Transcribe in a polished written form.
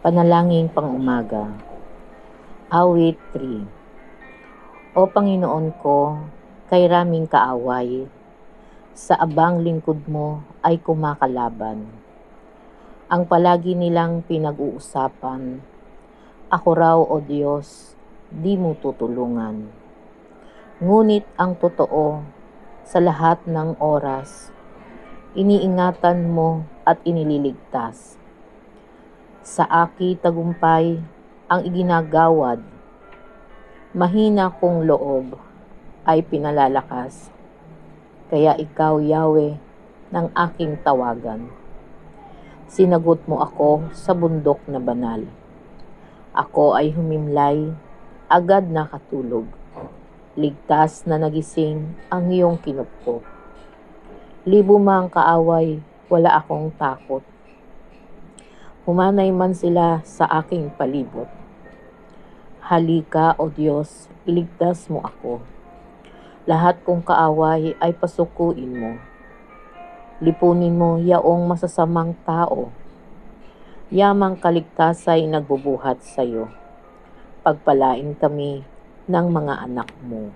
Panalangin pang-umaga. Awit 3. O Panginoon ko, kay raming kaaway, sa abang lingkod mo ay kumakalaban. Ang palagi nilang pinag-uusapan, ako raw o Diyos, di mo tutulungan. Ngunit ang totoo, sa lahat ng oras, iniingatan mo at inililigtas. Sa aki tagumpay ang iginagawad, mahina kong loob ay pinalalakas. Kaya ikaw, Yahweh, ng aking tawagan. Sinagot mo ako sa bundok na banal. Ako ay humimlay, agad nakatulog. Ligtas na nagising ang iyong kinupkop. Libo mang kaaway, wala akong takot. Humanay man sila sa aking palibot. Halika, O Diyos, iligtas mo ako. Lahat kong kaaway ay pasukuin mo. Lipunin mo yaong masasamang tao. Yamang kaligtasay nagbubuhat sa iyo. Pagpalain kami ng mga anak mo.